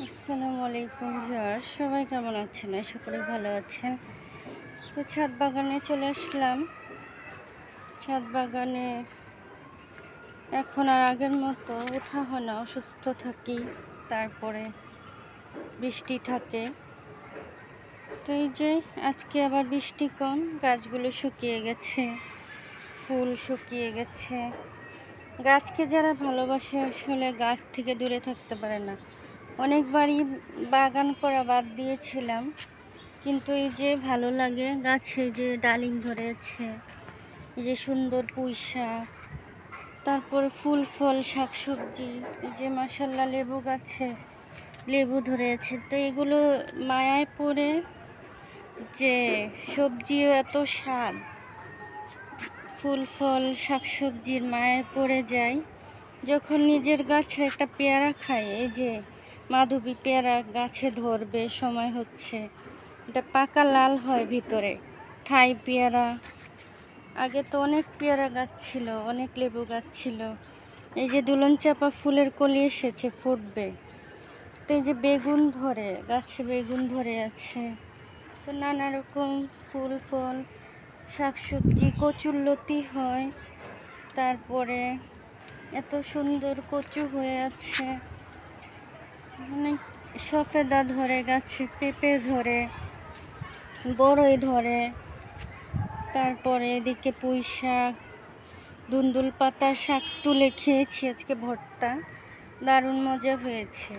আসসালামু আলাইকুম ভিউয়ার্স, সবাই কেমন আছেন? আশা করি ভালো আছেন। তো ছাদ বাগানে চলে আসলাম। ছাদ বাগানে এখন আর আগের মতো ওঠা হয় না, অসুস্থ থাকি, তারপরে বৃষ্টি থাকে। তো এই যে আজকে আবার বৃষ্টি কম, গাছগুলো শুকিয়ে গেছে, ফুল শুকিয়ে গেছে। গাছকে যারা ভালোবাসে আসলে গাছ থেকে দূরে থাকতে পারে না। অনেকবারই বাগান করা বাদ দিয়েছিলাম, কিন্তু এই যে ভালো লাগে গাছে যে ডালিম ধরেছে, এই যে সুন্দর পুঁই শাক, তারপর ফুল ফল শাকসবজি, এই যে মাশাল্লাহ লেবু গাছে লেবু ধরেছে। তো এগুলো মায়ায় পড়ে, যে সবজিও এত স্বাদ, ফুল ফল শাকসবজির মায়ায় পড়ে যায়। যখন নিজের গাছে একটা পেয়ারা খাই, এই যে মাধবী পেয়ারা গাছে ধরবে সময় হচ্ছে, এটা পাকা লাল হয় ভিতরে, থাই পেয়ারা। আগে তো অনেক পেয়ারা গাছ ছিল, অনেক লেবু গাছ ছিল। এই যে দুলন চাপা ফুলের কলি এসেছে, ফুটবে। তো এই যে বেগুন ধরে গাছে, বেগুন ধরে আছে। তো নানা রকম ফুল ফল শাকসবজি, কচুরলতি হয়, তারপরে এত সুন্দর কচু হয়ে আছে, অনেক সফেদা ধরে গাছে, পেঁপে ধরে, বড়ই ধরে, তারপরে এদিকে পুঁই শাক, ধুন্দুল পাতার শাক তুলে খেয়েছি আজকে ভর্তা, দারুণ মজা হয়েছে।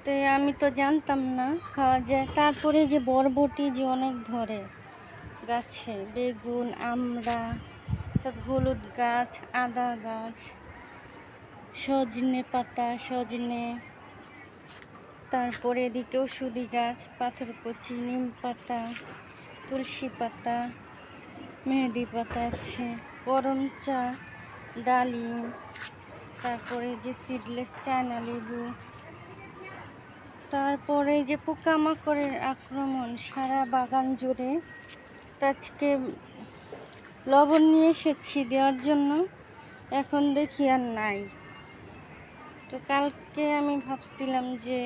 তো আমি তো জানতাম না খাওয়া যায়। তারপরে যে বরবটি যে অনেক ধরে গাছে, বেগুন, আমড়া, তারপর হলুদ গাছ, আদা গাছ, সজনে পাতা, সজনে, তারপরে এদিকে ওষুধি গাছ, পাথরকুচি, নিম পাতা, তুলসী পাতা, মেহেদি পাতা আছে, করমচা, ডালিম, তারপরে যে সিডলেস চায়না লেবু। তারপরে যে পোকামাকড়ের আক্রমণ সারা বাগান জুড়ে। তো আজকে লবণ নিয়ে এসেছি দেওয়ার জন্য, এখন দেখি আর নাই। তো কালকে আমি ভাবছিলাম যে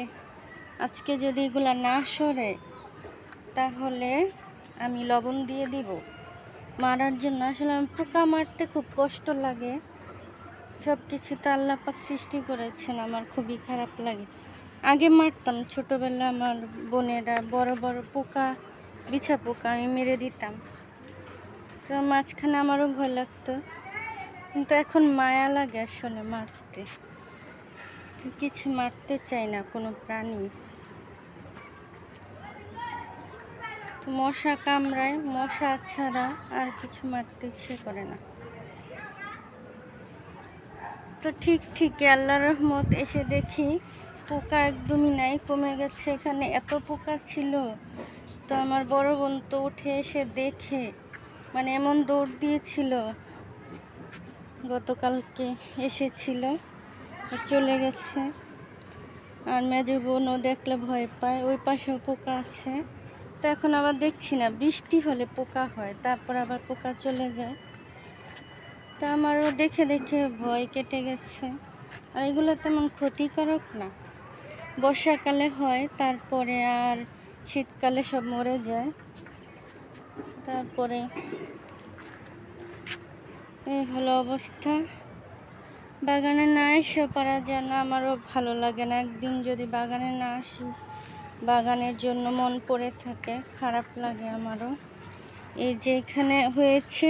আজকে যদি এগুলা না সরে, তাহলে আমি লবণ দিয়ে দিব মারার জন্য। আসলে আমি পোকা মারতে খুব কষ্ট লাগে, সব কিছু তো আল্লাহ পাক সৃষ্টি করেছেন, আমার খুবই খারাপ লাগে। আগে মারতাম ছোটোবেলা, আমার বোনেরা বড় বড় পোকা, বিছা পোকা আমি মেরে দিতাম। তো মাঝখানে আমারও ভয় লাগতো, কিন্তু এখন মায়া লাগে আসলে মারতে, কিছু মারতে চাই না কোনো প্রাণী। তো মশা কামড়ায়, মশা ছাড়া আর কিছু মারতে ইচ্ছে করে না। তো ঠিকই আল্লাহর রহমত, এসে দেখি পোকা একদমই নাই, কমে গেছে। এখানে এত পোকা ছিল, তো আমার বড় বোন তো উঠে এসে দেখে মানে এমন দৌড় দিয়েছিল, গতকালকে এসেছিল, চলে গেছে। আর মেজো বোনও দেখলে ভয় পায়, ওই পাশেও পোকা আছে। তো এখন আবার দেখছি না, বৃষ্টি হলে পোকা হয়, তারপর আবার পোকা চলে যায়। তা আমারও দেখে দেখে ভয় কেটে গেছে। আর এগুলো তেমন ক্ষতিকারক না, বর্ষাকালে হয়, তারপরে আর শীতকালে সব মরে যায়। তারপরে এই হলো অবস্থা। বাগানে না এসে পারা যায় না, আমারও ভালো লাগে না। একদিন যদি বাগানে না আসি, বাগানের জন্য মন পড়ে থাকে, খারাপ লাগে আমারও। এই যে এখানে হয়েছে,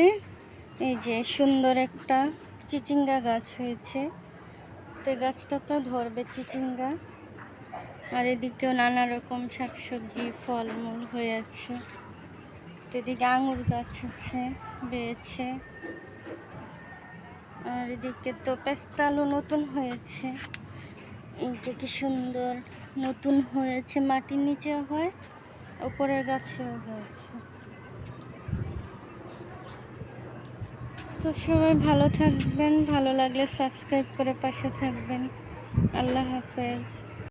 এই যে সুন্দর একটা চিচিঙ্গা গাছ হয়েছে, তো গাছটা তো ধরবে চিচিঙ্গা। আর এদিকেও নানা রকম শাকসবজি ফলমূল হয়েছে। তো এদিকে আঙুর গাছ আছে, বেয়েছে। আর এদিকে তো পেস্তা আলু নতুন হয়েছে, এই যে কি সুন্দর নতুন হয়েছে, মাটির নিচেও হয়, উপরের গাছেও হয়েছে। তো সবাই ভালো থাকবেন, ভালো লাগলে সাবস্ক্রাইব করে পাশে থাকবেন। আল্লাহ হাফেজ।